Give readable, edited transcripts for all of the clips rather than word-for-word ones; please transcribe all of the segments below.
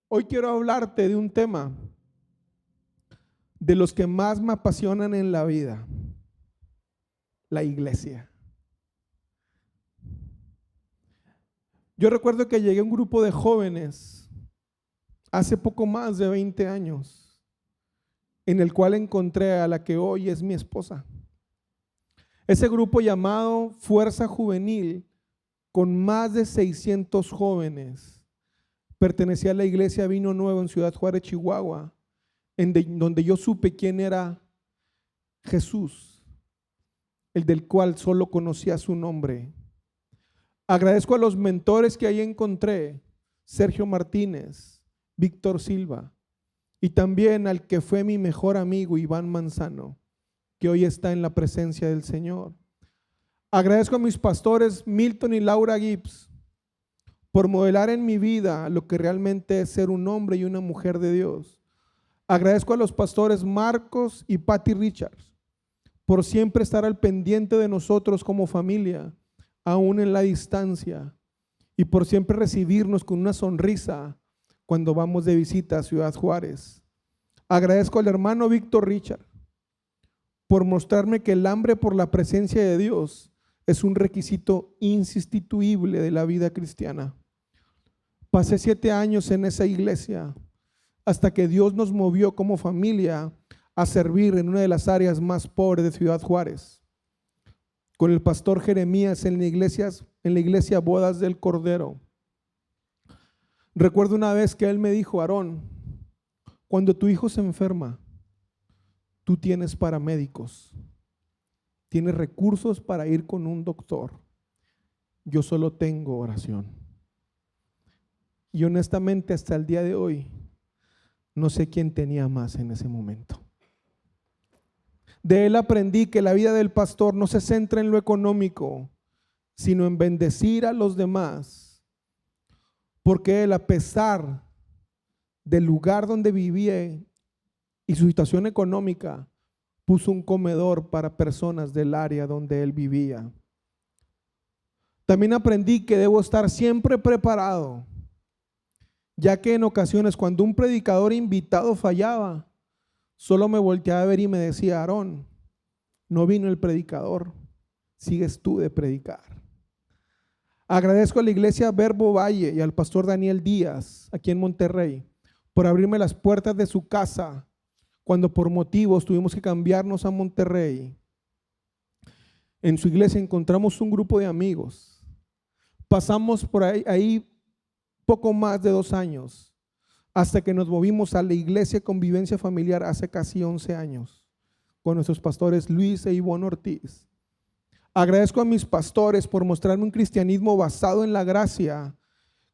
Hoy quiero hablarte de un tema de los que más me apasionan en la vida, la iglesia. Yo recuerdo que llegué a un grupo de jóvenes hace poco más de 20 años, en el cual encontré a la que hoy es mi esposa. Ese grupo llamado Fuerza Juvenil, con más de 600 jóvenes, pertenecía a la iglesia Vino Nuevo en Ciudad Juárez, Chihuahua, donde yo supe quién era Jesús, el del cual solo conocía su nombre. Agradezco a los mentores que ahí encontré, Sergio Martínez, Víctor Silva, y también al que fue mi mejor amigo, Iván Manzano, que hoy está en la presencia del Señor. Agradezco a mis pastores Milton y Laura Gibbs por modelar en mi vida lo que realmente es ser un hombre y una mujer de Dios. Agradezco a los pastores Marcos y Patty Richards por siempre estar al pendiente de nosotros como familia, aún en la distancia, y por siempre recibirnos con una sonrisa cuando vamos de visita a Ciudad Juárez. Agradezco al hermano Víctor Richard por mostrarme que el hambre por la presencia de Dios es un requisito insustituible de la vida cristiana. Pasé 7 años en esa iglesia hasta que Dios nos movió como familia a servir en una de las áreas más pobres de Ciudad Juárez, con el pastor Jeremías en la iglesia Bodas del Cordero. Recuerdo una vez que él me dijo: Aarón, cuando tu hijo se enferma, tú tienes paramédicos, tienes recursos para ir con un doctor. Yo solo tengo oración. Y honestamente, hasta el día de hoy, no sé quién tenía más en ese momento. De él aprendí que la vida del pastor no se centra en lo económico, sino en bendecir a los demás. Porque él, a pesar del lugar donde vivía y su situación económica, puso un comedor para personas del área donde él vivía. También aprendí que debo estar siempre preparado, ya que en ocasiones cuando un predicador invitado fallaba, solo me volteaba a ver y me decía: Aarón, no vino el predicador, sigues tú de predicar. Agradezco a la iglesia Verbo Valle y al pastor Daniel Díaz, aquí en Monterrey, por abrirme las puertas de su casa cuando por motivos tuvimos que cambiarnos a Monterrey. En su iglesia encontramos un grupo de amigos. Pasamos por ahí poco más de 2 años, hasta que nos movimos a la iglesia Convivencia Familiar hace casi 11 años, con nuestros pastores Luis e Ivonne Ortiz. Agradezco a mis pastores por mostrarme un cristianismo basado en la gracia,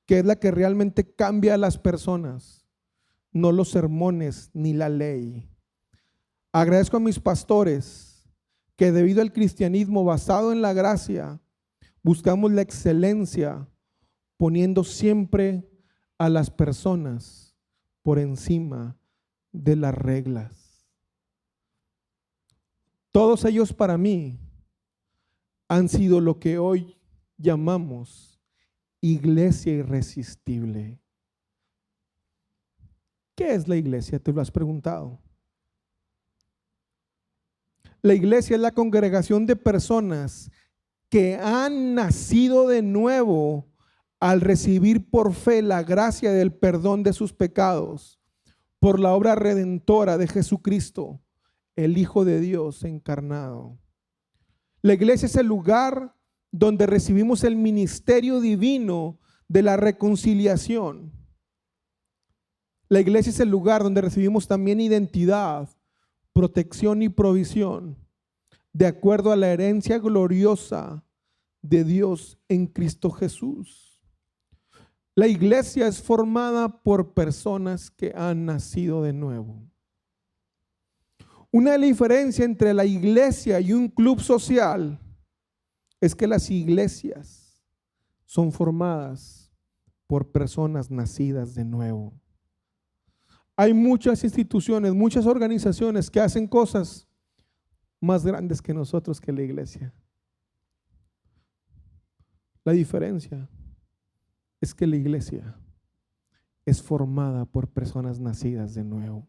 que es la que realmente cambia a las personas, no los sermones ni la ley. Agradezco a mis pastores que debido al cristianismo basado en la gracia, buscamos la excelencia, poniendo siempre a las personas por encima de las reglas. Todos ellos para mí han sido lo que hoy llamamos iglesia irresistible. ¿Qué es la iglesia? ¿Te lo has preguntado? La iglesia es la congregación de personas que han nacido de nuevo al recibir por fe la gracia del perdón de sus pecados por la obra redentora de Jesucristo, el Hijo de Dios encarnado. La iglesia es el lugar donde recibimos el ministerio divino de la reconciliación. La iglesia es el lugar donde recibimos también identidad, protección y provisión, de acuerdo a la herencia gloriosa de Dios en Cristo Jesús. La iglesia es formada por personas que han nacido de nuevo. Una diferencia entre la iglesia y un club social es que las iglesias son formadas por personas nacidas de nuevo. Hay muchas instituciones, muchas organizaciones que hacen cosas más grandes que nosotros, que la iglesia. La diferencia es que la iglesia es formada por personas nacidas de nuevo.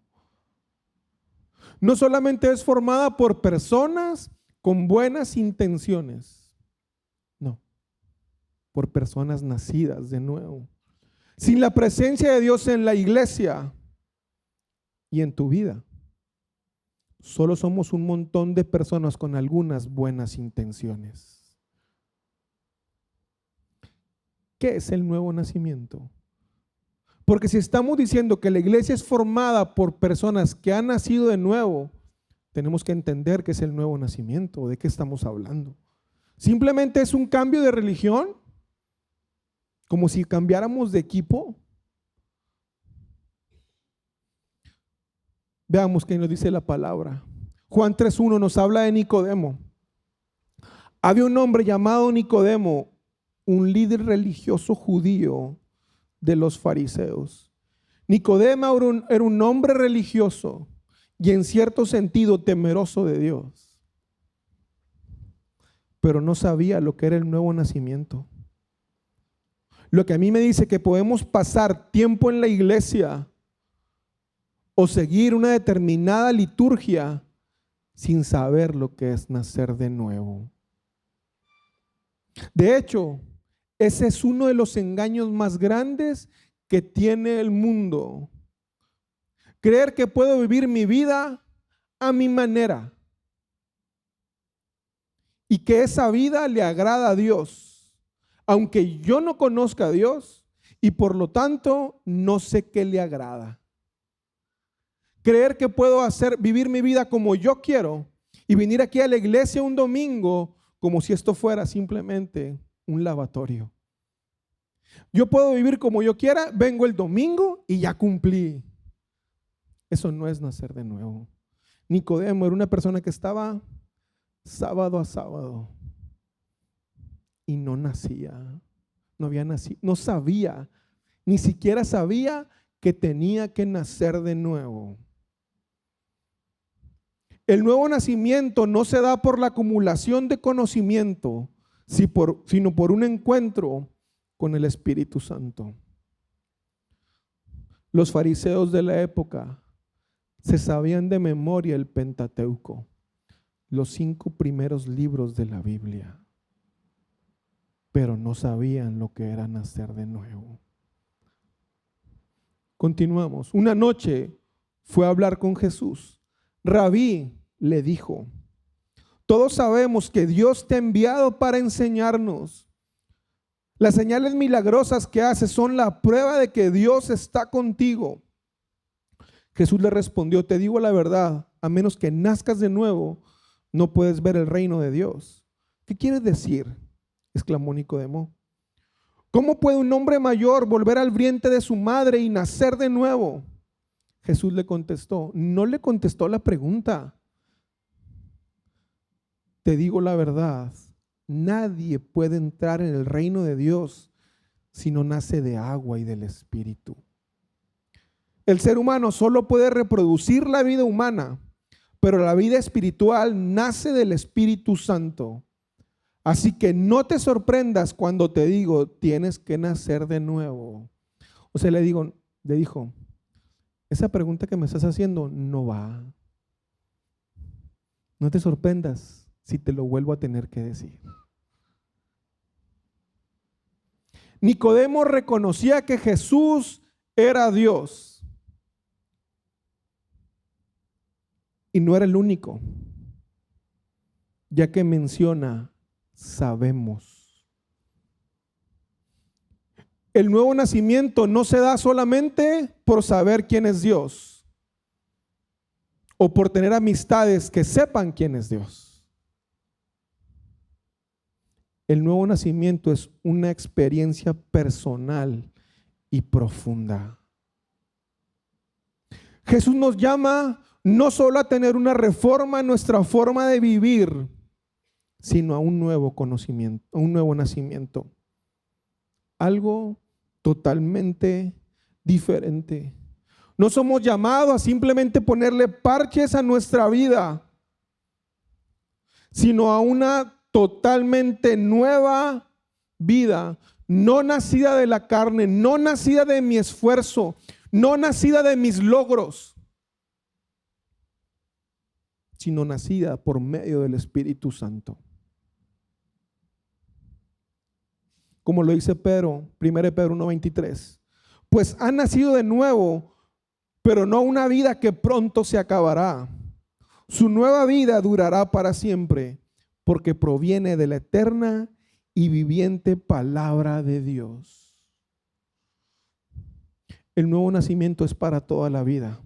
No solamente es formada por personas con buenas intenciones, no, por personas nacidas de nuevo. Sin la presencia de Dios en la iglesia y en tu vida, solo somos un montón de personas con algunas buenas intenciones. ¿Qué es el nuevo nacimiento? Porque si estamos diciendo que la iglesia es formada por personas que han nacido de nuevo, tenemos que entender qué es el nuevo nacimiento, de qué estamos hablando. ¿Simplemente es un cambio de religión? ¿Como si cambiáramos de equipo? Veamos qué nos dice la palabra. Juan 3:1 nos habla de Nicodemo. Había un hombre llamado Nicodemo, un líder religioso judío de los fariseos. Nicodemo era un hombre religioso y en cierto sentido temeroso de Dios, pero no sabía lo que era el nuevo nacimiento. Lo que a mí me dice que podemos pasar tiempo en la iglesia o seguir una determinada liturgia sin saber lo que es nacer de nuevo. De hecho, ese es uno de los engaños más grandes que tiene el mundo. Creer que puedo vivir mi vida a mi manera y que esa vida le agrada a Dios, aunque yo no conozca a Dios y por lo tanto no sé qué le agrada. Creer que puedo vivir mi vida como yo quiero y venir aquí a la iglesia un domingo como si esto fuera simplemente un lavatorio. Yo puedo vivir como yo quiera, vengo el domingo y ya cumplí. Eso no es nacer de nuevo. Nicodemo era una persona que estaba sábado a sábado y no nacía, no había nacido, no sabía, ni siquiera sabía que tenía que nacer de nuevo. El nuevo nacimiento no se da por la acumulación de conocimiento, sino por un encuentro con el Espíritu Santo. Los fariseos de la época se sabían de memoria el Pentateuco, los 5 primeros libros de la Biblia, pero no sabían lo que era nacer de nuevo. Continuamos. Una noche fue a hablar con Jesús. Rabí, le dijo, todos sabemos que Dios te ha enviado para enseñarnos. Las señales milagrosas que haces son la prueba de que Dios está contigo. Jesús le respondió, te digo la verdad, a menos que nazcas de nuevo, no puedes ver el reino de Dios. ¿Qué quieres decir?, exclamó Nicodemo. ¿Cómo puede un hombre mayor volver al vientre de su madre y nacer de nuevo? Jesús le contestó, no le contestó la pregunta. Te digo la verdad, nadie puede entrar en el reino de Dios si no nace de agua y del Espíritu. El ser humano solo puede reproducir la vida humana, pero la vida espiritual nace del Espíritu Santo. Así que no te sorprendas cuando te digo, tienes que nacer de nuevo. O sea, le dijo, esa pregunta que me estás haciendo no va. No te sorprendas si te lo vuelvo a tener que decir. Nicodemo reconocía que Jesús era Dios. Y no era el único, ya que menciona, sabemos. El nuevo nacimiento no se da solamente por saber quién es Dios o por tener amistades que sepan quién es Dios. El nuevo nacimiento es una experiencia personal y profunda. Jesús nos llama no solo a tener una reforma en nuestra forma de vivir, sino a un nuevo conocimiento, a un nuevo nacimiento. Algo totalmente diferente. No somos llamados a simplemente ponerle parches a nuestra vida, sino a una totalmente nueva vida, no nacida de la carne, no nacida de mi esfuerzo, no nacida de mis logros, sino nacida por medio del Espíritu Santo. Como lo dice Pedro, 1 Pedro 1:23, pues han nacido de nuevo, pero no una vida que pronto se acabará. Su nueva vida durará para siempre, porque proviene de la eterna y viviente palabra de Dios. El nuevo nacimiento es para toda la vida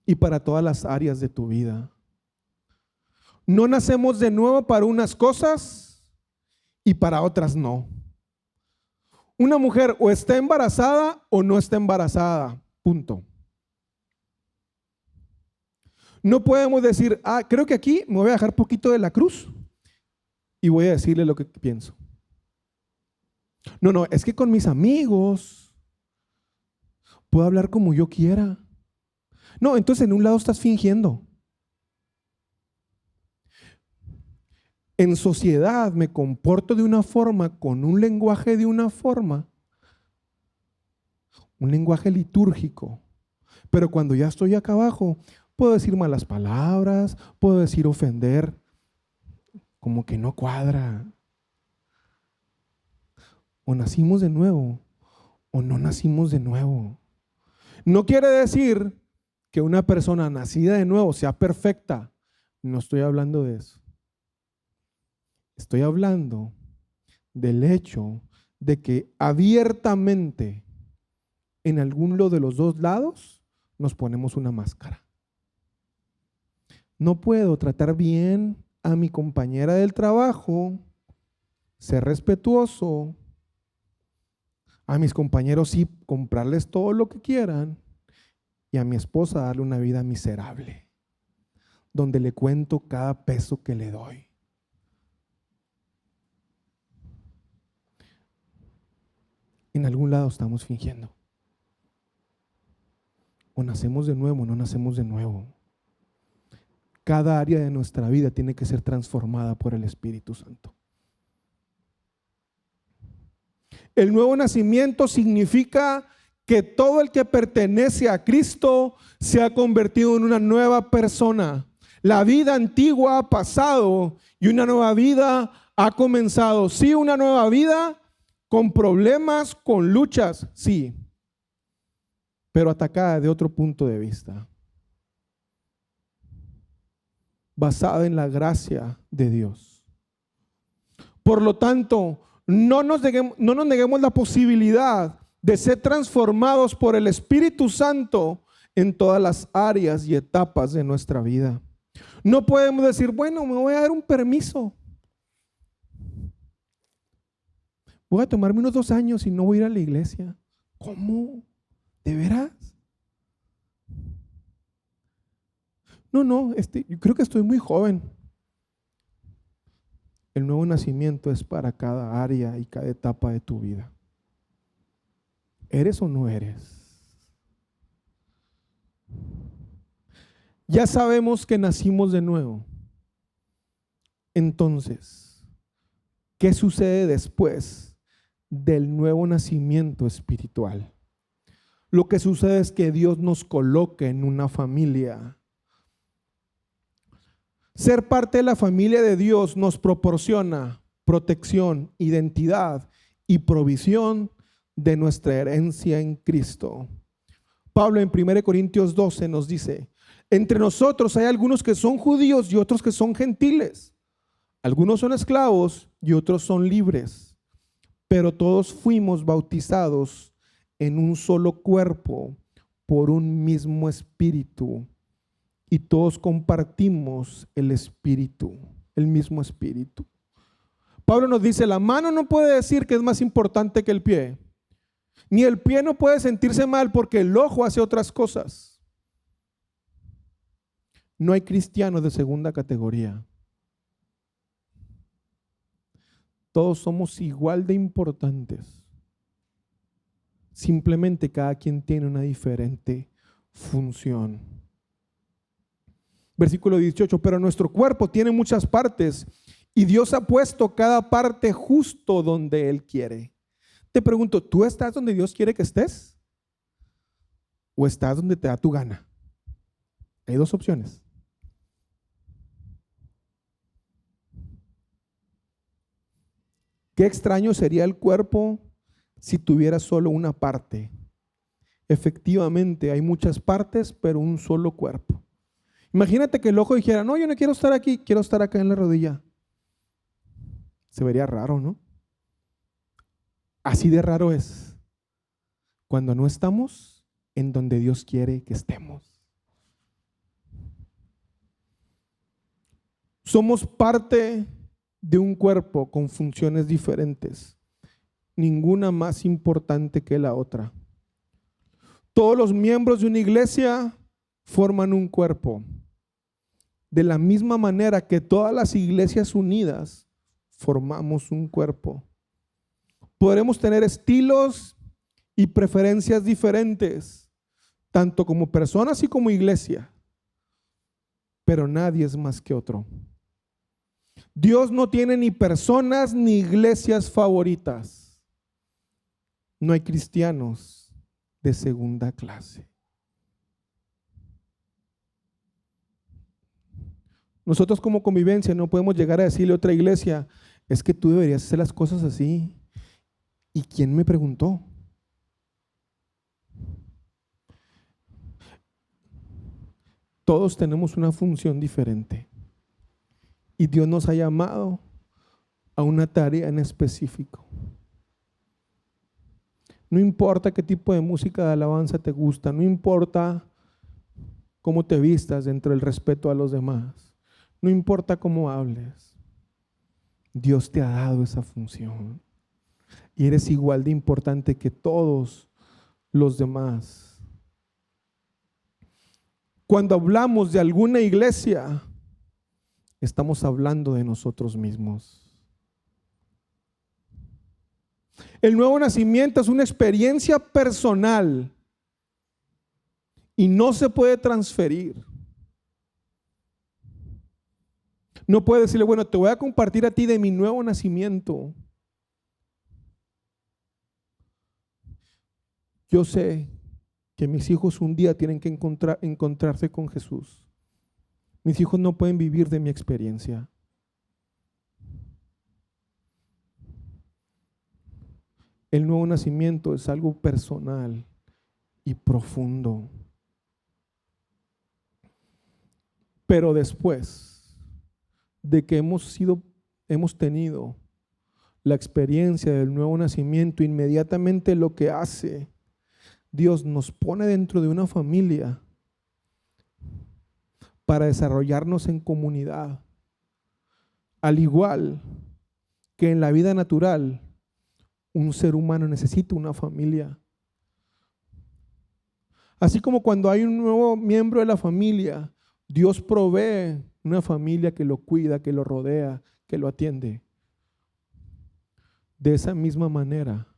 y para todas las áreas de tu vida. No nacemos de nuevo para unas cosas y para otras no. Una mujer o está embarazada o no está embarazada, punto. No podemos decir, creo que aquí me voy a dejar poquito de la cruz y voy a decirle lo que pienso. No, es que con mis amigos puedo hablar como yo quiera. No, entonces en un lado estás fingiendo. En sociedad me comporto de una forma, con un lenguaje de una forma, un lenguaje litúrgico, pero cuando ya estoy acá abajo, puedo decir malas palabras, puedo decir ofender, como que no cuadra. O nacimos de nuevo, o no nacimos de nuevo. No quiere decir que una persona nacida de nuevo sea perfecta. No estoy hablando de eso. Estoy hablando del hecho de que abiertamente en alguno de los dos lados nos ponemos una máscara. No puedo tratar bien a mi compañera del trabajo, ser respetuoso, a mis compañeros sí comprarles todo lo que quieran y a mi esposa darle una vida miserable, donde le cuento cada peso que le doy. En algún lado estamos fingiendo. O nacemos de nuevo o no nacemos de nuevo. Cada área de nuestra vida tiene que ser transformada por el Espíritu Santo. El nuevo nacimiento significa que todo el que pertenece a Cristo se ha convertido en una nueva persona. La vida antigua ha pasado y una nueva vida ha comenzado. Sí, una nueva vida con problemas, con luchas, sí, pero atacada de otro punto de vista, basada en la gracia de Dios. Por lo tanto, no nos neguemos la posibilidad de ser transformados por el Espíritu Santo en todas las áreas y etapas de nuestra vida. No podemos decir, bueno, me voy a dar un permiso. Voy a tomarme unos 2 años y no voy a ir a la iglesia. ¿Cómo? ¿De veras? No, yo creo que estoy muy joven. El nuevo nacimiento es para cada área y cada etapa de tu vida. ¿Eres o no eres? Ya sabemos que nacimos de nuevo. Entonces, ¿qué sucede después del nuevo nacimiento espiritual? Lo que sucede es que Dios nos coloca en una familia. Ser parte de la familia de Dios nos proporciona protección, identidad y provisión de nuestra herencia en Cristo. Pablo en 1 Corintios 12 nos dice, entre nosotros hay algunos que son judíos y otros que son gentiles. Algunos son esclavos y otros son libres, pero todos fuimos bautizados en un solo cuerpo por un mismo espíritu y todos compartimos el espíritu, el mismo espíritu. Pablo nos dice, la mano no puede decir que es más importante que el pie, ni el pie no puede sentirse mal porque el ojo hace otras cosas. No hay cristianos de segunda categoría. Todos somos igual de importantes. Simplemente cada quien tiene una diferente función. Versículo 18, pero nuestro cuerpo tiene muchas partes Y Dios ha puesto cada parte justo donde Él quiere. Te pregunto, ¿tú estás donde Dios quiere que estés? ¿O estás donde te da tu gana? Hay dos opciones. Qué extraño sería el cuerpo si tuviera solo una parte. Efectivamente, hay muchas partes, pero un solo cuerpo. Imagínate que el ojo dijera, no, yo no quiero estar aquí, quiero estar acá en la rodilla. Se vería raro, ¿no? Así de raro es cuando no estamos en donde Dios quiere que estemos. Somos parte de un cuerpo con funciones diferentes, ninguna más importante que la otra. Todos los miembros de una iglesia forman un cuerpo. De la misma manera que todas las iglesias unidas formamos un cuerpo. Podremos tener estilos y preferencias diferentes, tanto como personas y como iglesia, pero nadie es más que otro. Dios no tiene ni personas ni iglesias favoritas. No hay cristianos de segunda clase. Nosotros como convivencia no podemos llegar a decirle a otra iglesia, es que tú deberías hacer las cosas así. ¿Y quién me preguntó? Todos tenemos una función diferente. Y Dios nos ha llamado a una tarea en específico. No importa qué tipo de música de alabanza te gusta, no importa cómo te vistas dentro del respeto a los demás, no importa cómo hables, Dios te ha dado esa función y eres igual de importante que todos los demás. Cuando hablamos de alguna iglesia, estamos hablando de nosotros mismos. El nuevo nacimiento es una experiencia personal y no se puede transferir. No puedes decirle, bueno, te voy a compartir a ti de mi nuevo nacimiento. Yo sé que mis hijos un día tienen que encontrarse con Jesús. Mis hijos no pueden vivir de mi experiencia. El nuevo nacimiento es algo personal y profundo. Pero después de que hemos tenido la experiencia del nuevo nacimiento, inmediatamente lo que hace Dios nos pone dentro de una familia para desarrollarnos en comunidad. Al igual que en la vida natural, un ser humano necesita una familia. Así como cuando hay un nuevo miembro de la familia, Dios provee una familia que lo cuida, que lo rodea, que lo atiende. De esa misma manera,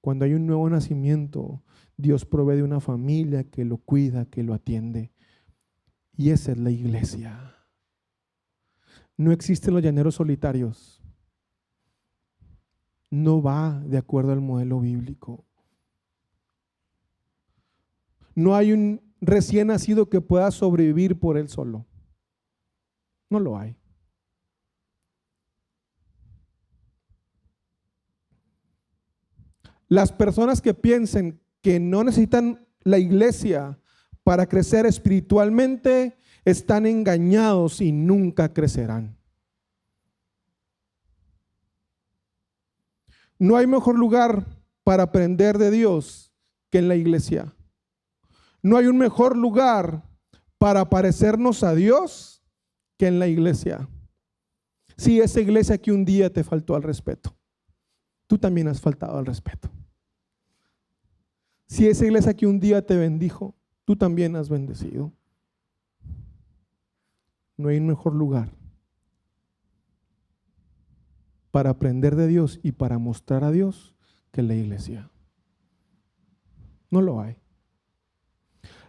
cuando hay un nuevo nacimiento, Dios provee de una familia que lo cuida, que lo atiende. Y esa es la iglesia. No existen los llaneros solitarios. No va de acuerdo al modelo bíblico. No hay un recién nacido que pueda sobrevivir por él solo. No lo hay. Las personas que piensen que no necesitan la iglesia para crecer espiritualmente están engañados y nunca crecerán. No hay mejor lugar para aprender de Dios que en la iglesia. No hay un mejor lugar para parecernos a Dios que en la iglesia. Si esa iglesia que un día te faltó al respeto, tú también has faltado al respeto. Si esa iglesia que un día te bendijo, tú también has bendecido. No hay un mejor lugar para aprender de Dios y para mostrar a Dios que la iglesia. No lo hay.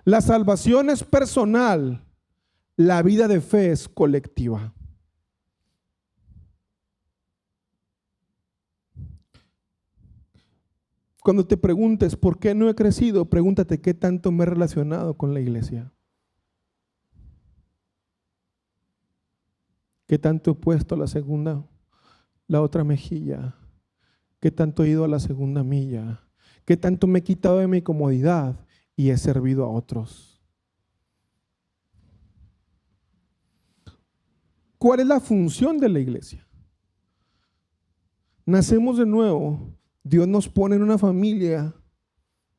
La salvación es personal, la vida de fe es colectiva. Cuando te preguntes por qué no he crecido, pregúntate qué tanto me he relacionado con la iglesia. ¿Qué tanto he puesto la otra mejilla? ¿Qué tanto he ido a la segunda milla? ¿Qué tanto me he quitado de mi comodidad y he servido a otros? ¿Cuál es la función de la iglesia? Nacemos de nuevo. Dios nos pone en una familia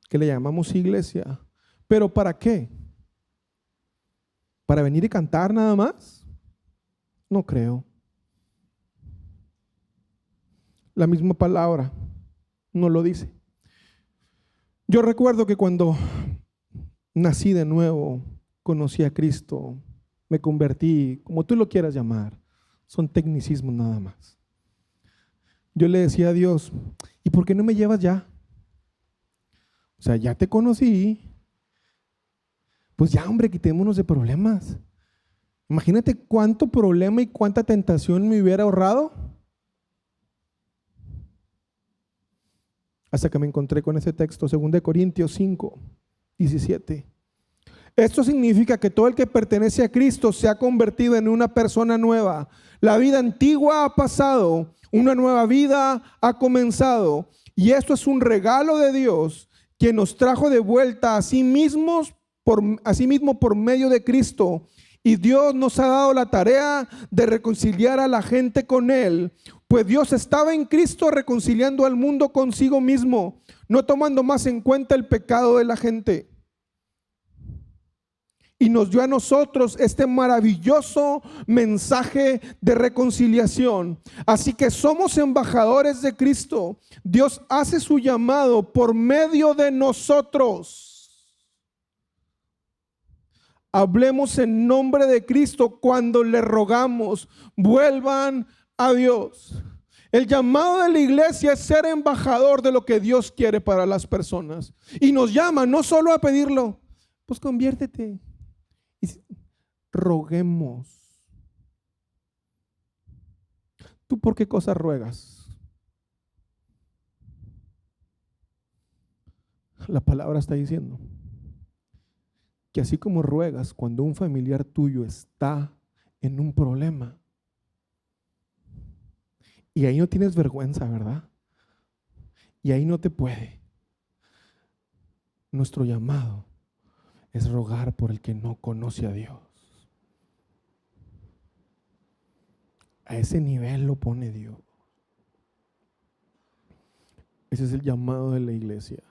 que le llamamos iglesia. ¿Pero para qué? ¿Para venir y cantar nada más? No creo. La misma palabra no lo dice. Yo recuerdo que cuando nací de nuevo, conocí a Cristo, me convertí, como tú lo quieras llamar, son tecnicismos nada más. Yo le decía a Dios, ¿y por qué no me llevas ya? O sea, ya te conocí, pues ya, hombre, quitémonos de problemas. Imagínate cuánto problema y cuánta tentación me hubiera ahorrado. Hasta que me encontré con ese texto, 2 Corintios 5, 17. Esto significa que todo el que pertenece a Cristo se ha convertido en una persona nueva. La vida antigua ha pasado, una nueva vida ha comenzado. Y esto es un regalo de Dios, quien nos trajo de vuelta a sí mismo por medio de Cristo. Y Dios nos ha dado la tarea de reconciliar a la gente con Él. Pues Dios estaba en Cristo reconciliando al mundo consigo mismo, no tomando más en cuenta el pecado de la gente. Y nos dio a nosotros este maravilloso mensaje de reconciliación. Así que somos embajadores de Cristo. Dios hace su llamado por medio de nosotros. Hablemos en nombre de Cristo cuando le rogamos, vuelvan a Dios. El llamado de la iglesia es ser embajador de lo que Dios quiere para las personas. Y nos llama no solo a pedirlo, pues conviértete. Y roguemos. ¿Tú por qué cosas ruegas? La palabra está diciendo que así como ruegas cuando un familiar tuyo está en un problema, y ahí no tienes vergüenza, ¿verdad? Y ahí no te puede. Nuestro llamado es rogar por el que no conoce a Dios. A ese nivel lo pone Dios. Ese es el llamado de la iglesia.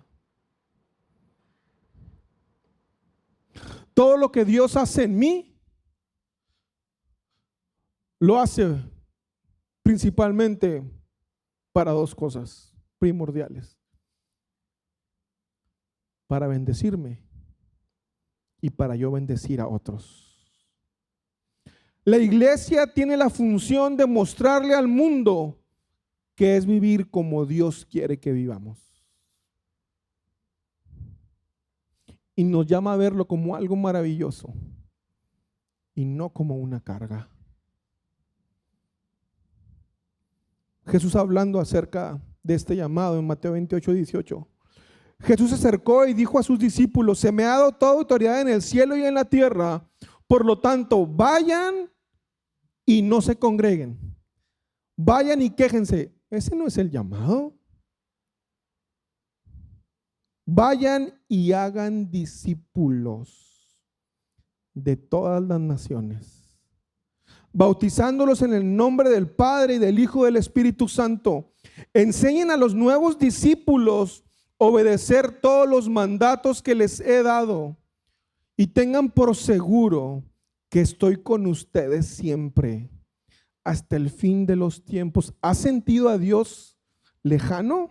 Todo lo que Dios hace en mí, lo hace principalmente para dos cosas primordiales: para bendecirme y para yo bendecir a otros. La iglesia tiene la función de mostrarle al mundo que es vivir como Dios quiere que vivamos. Y nos llama a verlo como algo maravilloso y no como una carga. Jesús hablando acerca de este llamado en Mateo 28, 18. Jesús se acercó y dijo a sus discípulos: se me ha dado toda autoridad en el cielo y en la tierra. Por lo tanto, vayan y no se congreguen. Vayan y quéjense. ¿Ese no es el llamado? Vayan y hagan discípulos de todas las naciones, bautizándolos en el nombre del Padre y del Hijo y del Espíritu Santo. Enseñen a los nuevos discípulos a obedecer todos los mandatos que les he dado, y tengan por seguro que estoy con ustedes siempre hasta el fin de los tiempos. ¿Has sentido a Dios lejano?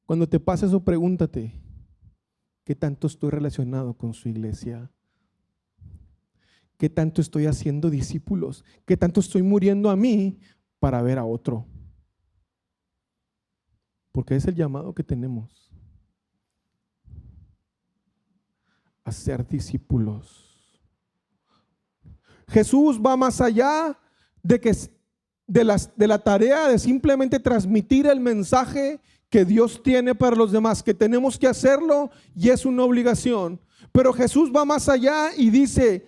Cuando te pase eso, pregúntate: ¿qué tanto estoy relacionado con su iglesia? ¿Qué tanto estoy haciendo discípulos? ¿Qué tanto estoy muriendo a mí para ver a otro? Porque es el llamado que tenemos a ser discípulos. Jesús va más allá de que de la tarea de simplemente transmitir el mensaje que Dios tiene para los demás, que tenemos que hacerlo y es una obligación. Pero Jesús va más allá y dice,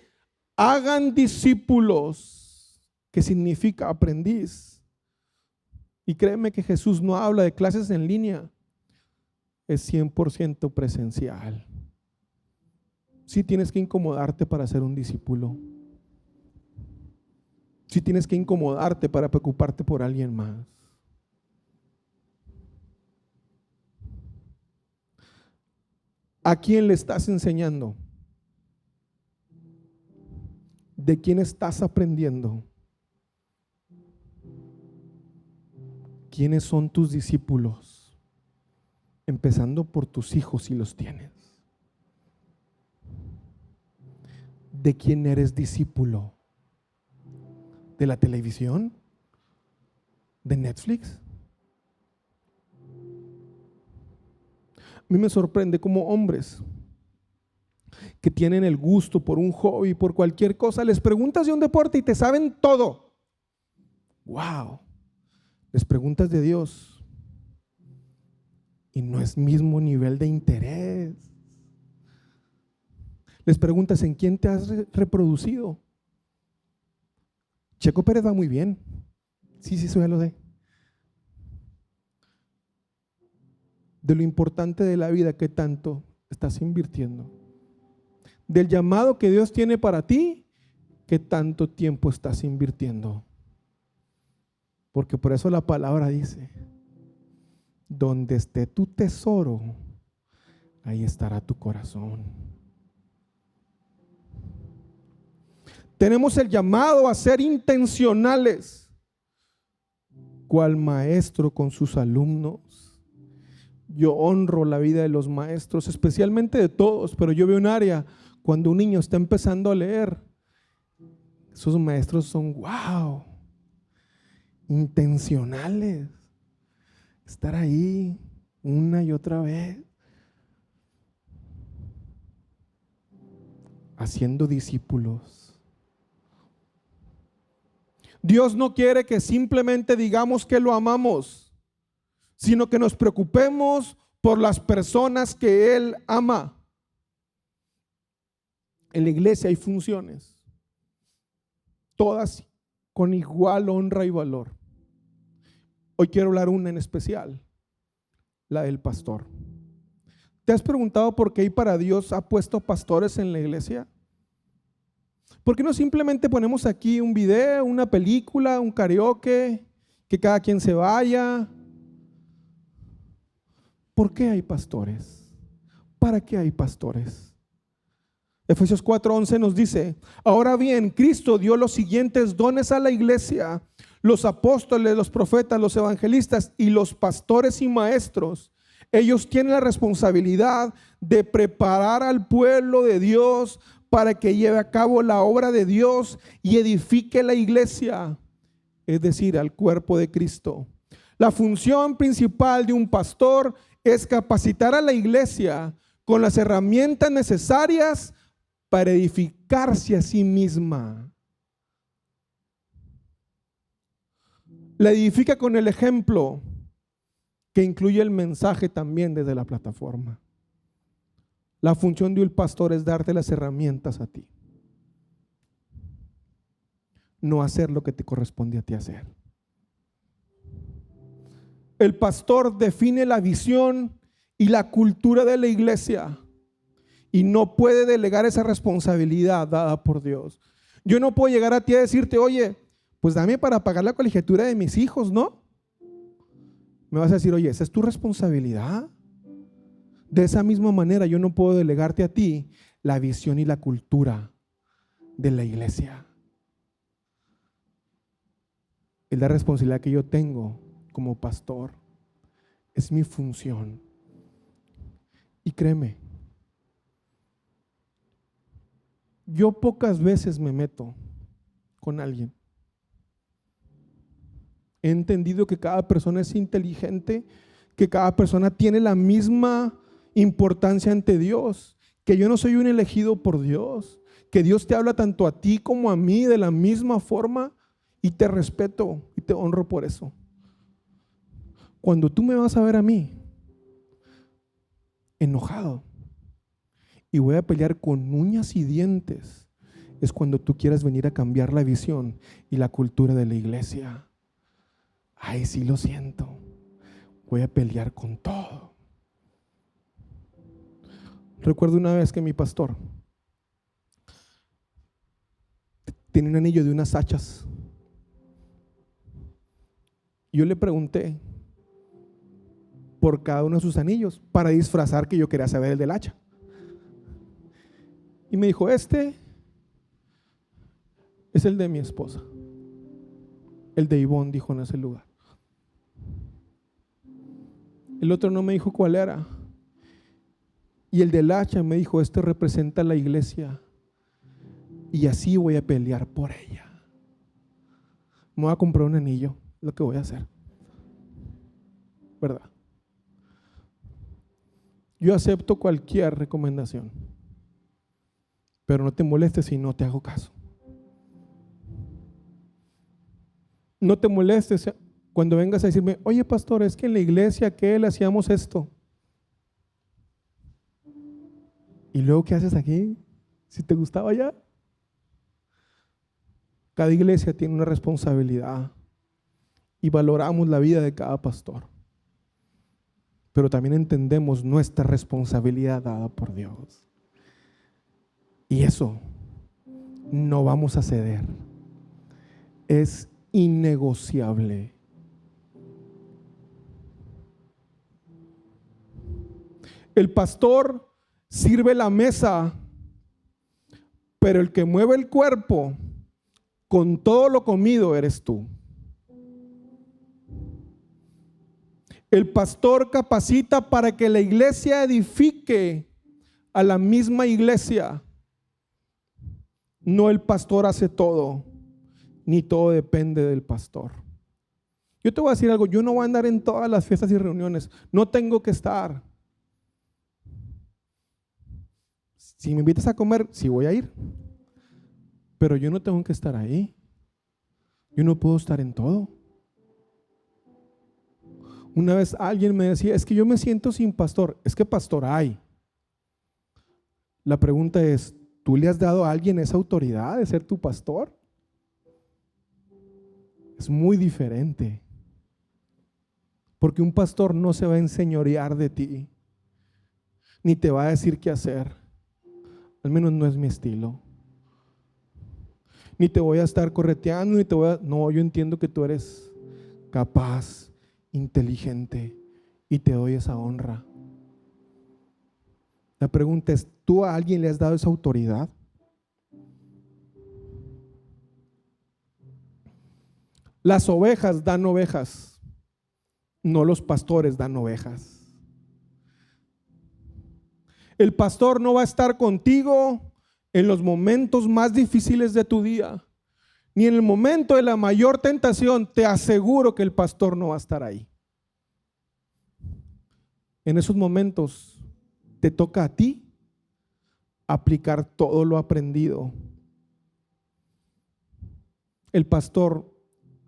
hagan discípulos, que significa aprendiz. Y créeme que Jesús no habla de clases en línea, es 100% presencial. Sí tienes que incomodarte para ser un discípulo. Sí tienes que incomodarte para preocuparte por alguien más. ¿A quién le estás enseñando? ¿De quién estás aprendiendo? ¿Quiénes son tus discípulos? Empezando por tus hijos si los tienes. ¿De quién eres discípulo? ¿De la televisión? ¿De Netflix? A mí me sorprende cómo hombres que tienen el gusto por un hobby, por cualquier cosa, les preguntas de un deporte y te saben todo. ¡Wow! Les preguntas de Dios y no es mismo nivel de interés. Les preguntas en quién te has reproducido. Checo Pérez va muy bien. Sí, eso ya lo sé. De lo importante de la vida que tanto estás invirtiendo. Del llamado que Dios tiene para ti, que tanto tiempo estás invirtiendo. Porque por eso la palabra dice, donde esté tu tesoro, ahí estará tu corazón. Tenemos el llamado a ser intencionales, cual maestro con sus alumnos. Yo honro la vida de los maestros, especialmente de todos, pero yo veo un área cuando un niño está empezando a leer. Esos maestros son wow, intencionales. Estar ahí una y otra vez, haciendo discípulos. Dios no quiere que simplemente digamos que lo amamos, sino que nos preocupemos por las personas que Él ama. En la iglesia hay funciones, todas con igual honra y valor. Hoy quiero hablar una en especial, la del pastor. ¿Te has preguntado por qué y para Dios ha puesto pastores en la iglesia? ¿Por qué no simplemente ponemos aquí un video, una película, un karaoke, que cada quien se vaya? ¿Por qué hay pastores? ¿Para qué hay pastores? Efesios 4:11 nos dice, ahora bien, Cristo dio los siguientes dones a la iglesia: los apóstoles, los profetas, los evangelistas y los pastores y maestros. Ellos tienen la responsabilidad de preparar al pueblo de Dios para que lleve a cabo la obra de Dios y edifique la iglesia, es decir, al cuerpo de Cristo. La función principal de un pastor es capacitar a la iglesia con las herramientas necesarias para edificarse a sí misma. La edifica con el ejemplo, que incluye el mensaje también desde la plataforma. La función de un pastor es darte las herramientas a ti, no hacer lo que te corresponde a ti hacer. El pastor define la visión y la cultura de la iglesia y no puede delegar esa responsabilidad dada por Dios. Yo no puedo llegar a ti a decirte, oye, pues dame para pagar la colegiatura de mis hijos, ¿no? Me vas a decir, oye, esa es tu responsabilidad. De esa misma manera yo no puedo delegarte a ti la visión y la cultura de la iglesia. Es la responsabilidad que yo tengo como pastor. Es mi función. Y créeme, yo pocas veces me meto con alguien. He entendido que cada persona es inteligente, que cada persona tiene la misma importancia ante Dios, que yo no soy un elegido por Dios, que Dios te habla tanto a ti como a mí de la misma forma Y te respeto y te honro por eso. Cuando tú me vas a ver a mí enojado y voy a pelear con uñas y dientes, es cuando tú quieras venir a cambiar la visión y la cultura de la iglesia. Ay, sí lo siento. Voy a pelear con todo. Recuerdo una vez que mi pastor tenía un anillo de unas hachas. Yo le pregunté por cada uno de sus anillos para disfrazar que yo quería saber el del hacha. Y me dijo, este es el de mi esposa. El de Ivonne, dijo en ese lugar. El otro no me dijo cuál era. Y el del hacha me dijo, este representa la iglesia. Y así voy a pelear por ella. Me voy a comprar un anillo, lo que voy a hacer. ¿Verdad? Yo acepto cualquier recomendación, pero no te molestes si no te hago caso. No te molestes cuando vengas a decirme, oye pastor, es que en la iglesia que le hacíamos esto. ¿Y luego qué haces aquí? Si te gustaba ya. Cada iglesia tiene una responsabilidad y valoramos la vida de cada pastor. Pero también entendemos nuestra responsabilidad dada por Dios. Y eso no vamos a ceder. Es innegociable. El pastor sirve la mesa, pero el que mueve el cuerpo con todo lo comido eres tú. El pastor capacita para que la iglesia edifique a la misma iglesia. No el pastor hace todo, ni todo depende del pastor. Yo te voy a decir algo, yo no voy a andar en todas las fiestas y reuniones, no tengo que estar. Si me invitas a comer, sí voy a ir, pero yo no tengo que estar ahí. Yo no puedo estar en todo. Una vez alguien me decía, es que yo me siento sin pastor. Es que pastor hay. La pregunta es, ¿tú le has dado a alguien esa autoridad de ser tu pastor? Es muy diferente. Porque un pastor no se va a enseñorear de ti, ni te va a decir qué hacer. Al menos no es mi estilo. Ni te voy a estar correteando, ni te voy a... No, yo entiendo que tú eres capaz, inteligente, y te doy esa honra. La pregunta es, ¿tú a alguien le has dado esa autoridad? Las ovejas dan ovejas, no los pastores dan ovejas. El pastor no va a estar contigo en los momentos más difíciles de tu día, ni en el momento de la mayor tentación. Te aseguro que el pastor no va a estar ahí. En esos momentos te toca a ti aplicar todo lo aprendido. El pastor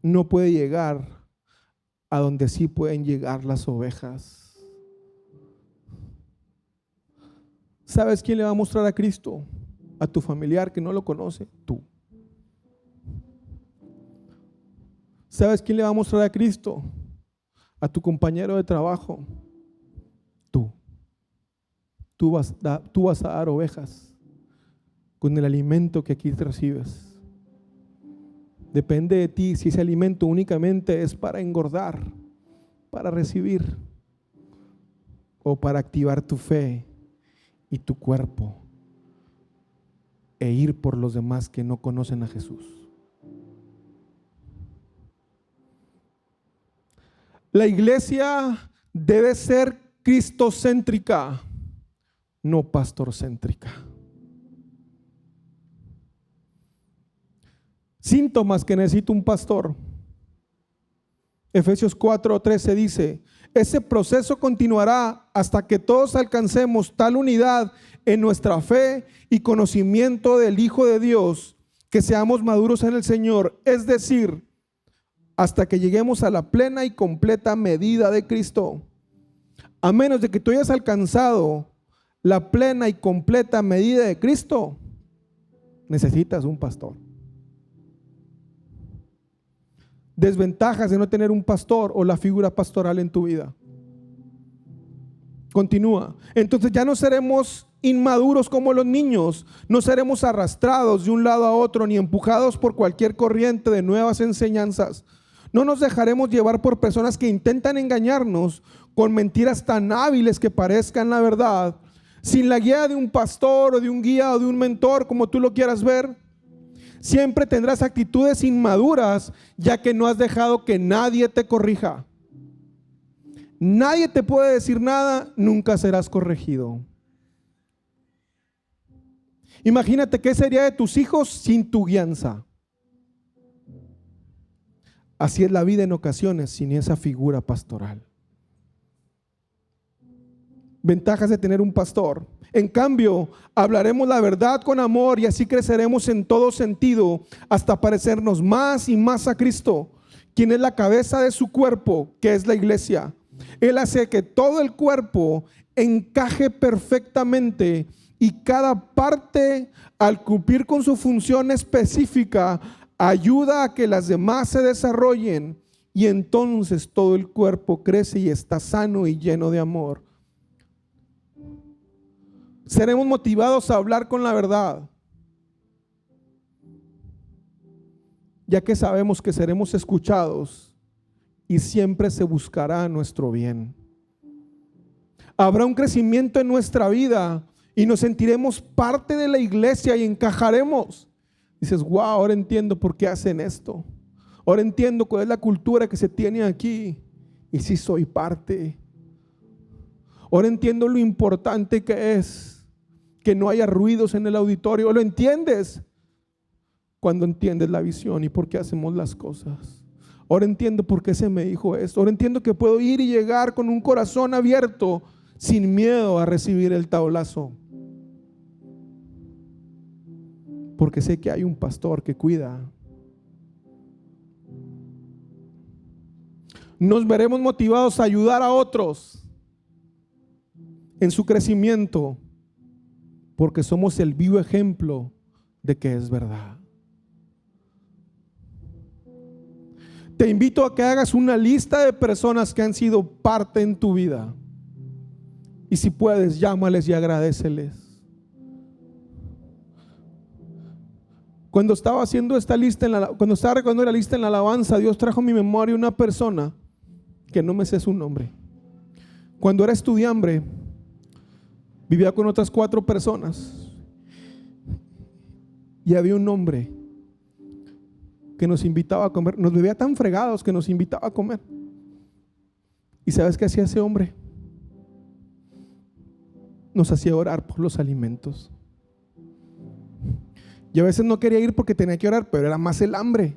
no puede llegar a donde sí pueden llegar las ovejas. ¿Sabes quién le va a mostrar a Cristo? A tu familiar que no lo conoce, tú. ¿Sabes quién le va a mostrar a Cristo? A tu compañero de trabajo, tú. Tú vas a dar ovejas con el alimento que aquí te recibes. Depende de ti si ese alimento únicamente es para engordar, para recibir, o para activar tu fe y tu cuerpo e ir por los demás que no conocen a Jesús. La iglesia debe ser cristocéntrica, no pastorcéntrica. Síntomas que necesita un pastor. Efesios 4:13 dice: ese proceso continuará hasta que todos alcancemos tal unidad en nuestra fe y conocimiento del Hijo de Dios, que seamos maduros en el Señor, es decir, hasta que lleguemos a la plena y completa medida de Cristo. A menos de que tú hayas alcanzado la plena y completa medida de Cristo, necesitas un pastor. Desventajas de no tener un pastor o la figura pastoral en tu vida. Continúa. Entonces ya no seremos inmaduros como los niños, no seremos arrastrados de un lado a otro ni empujados por cualquier corriente de nuevas enseñanzas. No nos dejaremos llevar por personas que intentan engañarnos con mentiras tan hábiles que parezcan la verdad, sin la guía de un pastor o de un guía o de un mentor, como tú lo quieras ver. Siempre tendrás actitudes inmaduras, ya que no has dejado que nadie te corrija. Nadie te puede decir nada, nunca serás corregido. Imagínate qué sería de tus hijos sin tu guianza. Así es la vida en ocasiones sin esa figura pastoral. Ventajas de tener un pastor. En cambio, hablaremos la verdad con amor y así creceremos en todo sentido hasta parecernos más y más a Cristo, quien es la cabeza de su cuerpo, que es la iglesia. Él hace que todo el cuerpo encaje perfectamente y cada parte, al cumplir con su función específica, ayuda a que las demás se desarrollen y entonces todo el cuerpo crece y está sano y lleno de amor. Seremos motivados a hablar con la verdad, ya que sabemos que seremos escuchados y siempre se buscará nuestro bien. Habrá un crecimiento en nuestra vida y nos sentiremos parte de la iglesia y encajaremos. Dices, wow, ahora entiendo por qué hacen esto. Ahora entiendo cuál es la cultura que se tiene aquí. Y sí soy parte. Ahora entiendo lo importante que es que no haya ruidos en el auditorio. ¿Lo entiendes? Cuando entiendes la visión y por qué hacemos las cosas. Ahora entiendo por qué se me dijo esto. Ahora entiendo que puedo ir y llegar con un corazón abierto sin miedo a recibir el tablazo. Porque sé que hay un pastor que cuida. Nos veremos motivados a ayudar a otros en su crecimiento, porque somos el vivo ejemplo de que es verdad. Te invito a que hagas una lista de personas que han sido parte en tu vida. Y si puedes, llámales y agradéceles. Cuando estaba haciendo esta lista, cuando estaba recordando la lista en la alabanza, Dios trajo a mi memoria una persona que no me sé su nombre. Cuando era estudiante, vivía con otras 4 personas y había un hombre que nos invitaba a comer. Nos veía tan fregados que nos invitaba a comer. ¿Y sabes qué hacía ese hombre? Nos hacía orar por los alimentos. Yo a veces no quería ir porque tenía que orar, pero era más el hambre.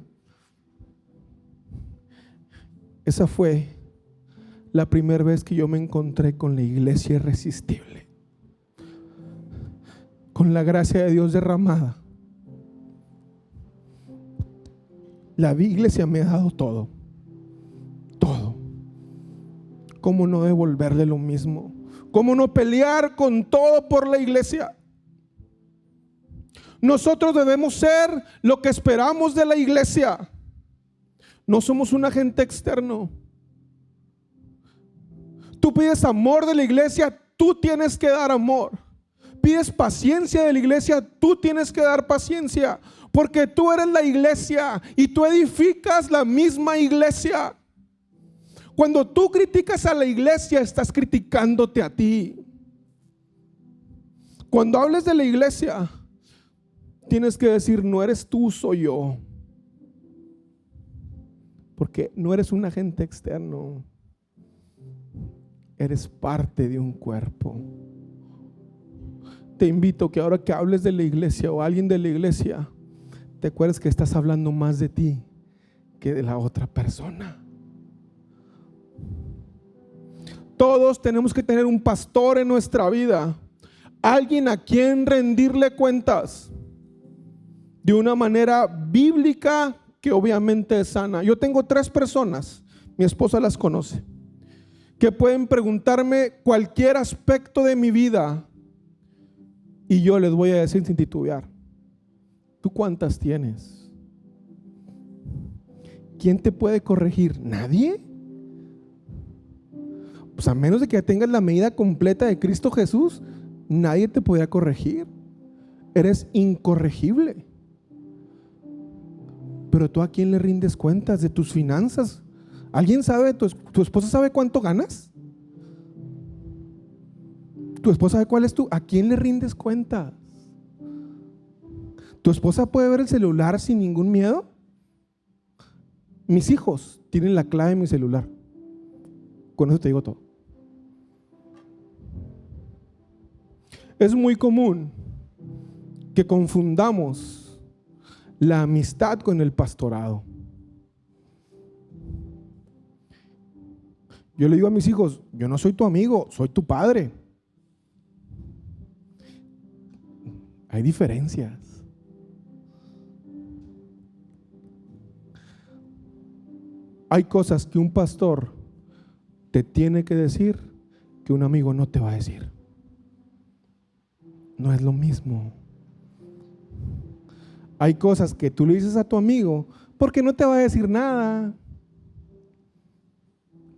Esa fue la primera vez que yo me encontré con la iglesia irresistible, con la gracia de Dios derramada. La iglesia me ha dado todo, todo. ¿Cómo no devolverle lo mismo? ¿Cómo no pelear con todo por la iglesia? Nosotros debemos ser lo que esperamos de la iglesia. No somos un agente externo. Tú pides amor de la iglesia, tú tienes que dar amor. Pides paciencia de la iglesia, tú tienes que dar paciencia. Porque tú eres la iglesia y tú edificas la misma iglesia. Cuando tú criticas a la iglesia, estás criticándote a ti. Cuando hables de la iglesia, tienes que decir, no eres tú, soy yo. Porque no eres un agente externo. Eres parte de un cuerpo. Te invito que ahora que hables de la iglesia o alguien de la iglesia, te acuerdes que estás hablando más de ti que de la otra persona. Todos tenemos que tener un pastor en nuestra vida, alguien a quien rendirle cuentas de una manera bíblica que obviamente es sana. Yo tengo 3 personas, mi esposa las conoce, que pueden preguntarme cualquier aspecto de mi vida y yo les voy a decir sin titubear. ¿Tú cuántas tienes? ¿Quién te puede corregir? ¿Nadie? Pues a menos de que tengas la medida completa de Cristo Jesús, nadie te podrá corregir. Eres incorregible. Pero tú, ¿a quién le rindes cuentas de tus finanzas? ¿Alguien sabe? ¿Tu esposa sabe cuánto ganas? ¿Tu esposa sabe cuál es ¿A quién le rindes cuentas? ¿Tu esposa puede ver el celular sin ningún miedo? Mis hijos tienen la clave de mi celular. Con eso te digo todo. Es muy común que confundamos la amistad con el pastorado. Yo le digo a mis hijos, yo no soy tu amigo, soy tu padre. Hay diferencias. Hay cosas que un pastor te tiene que decir que un amigo no te va a decir. No es lo mismo. Hay cosas que tú le dices a tu amigo porque no te va a decir nada,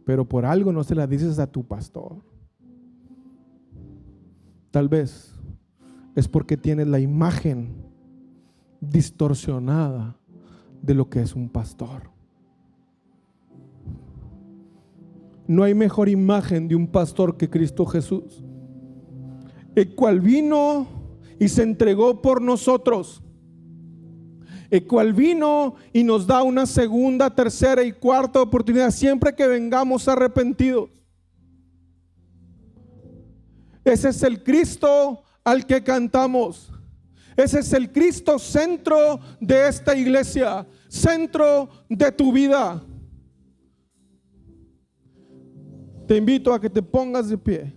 pero por algo no se las dices a tu pastor. Tal vez es porque tienes la imagen distorsionada de lo que es un pastor. No hay mejor imagen de un pastor que Cristo Jesús, el cual vino y se entregó por nosotros, el cual vino y nos da una segunda, tercera y cuarta oportunidad siempre que vengamos arrepentidos. Ese es el Cristo al que cantamos. Ese es el Cristo centro de esta iglesia, centro de tu vida. Te invito a que te pongas de pie.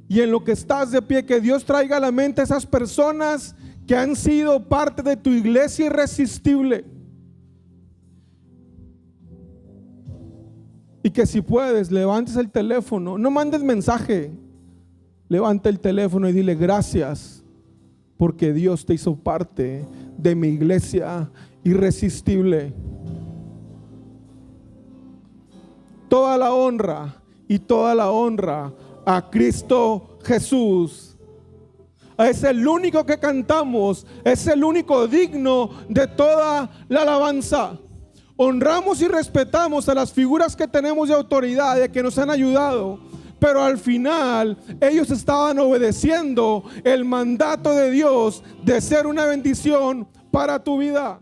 Y en lo que estás de pie, que Dios traiga a la mente a esas personas que han sido parte de tu iglesia irresistible. Y que si puedes, levantes el teléfono. No mandes mensaje. Levanta el teléfono y dile gracias, porque Dios te hizo parte de mi iglesia irresistible. Toda la honra y toda la honra a Cristo Jesús. Es el único que cantamos, es el único digno de toda la alabanza. Honramos y respetamos a las figuras que tenemos de autoridad y que nos han ayudado, pero al final ellos estaban obedeciendo el mandato de Dios de ser una bendición para tu vida.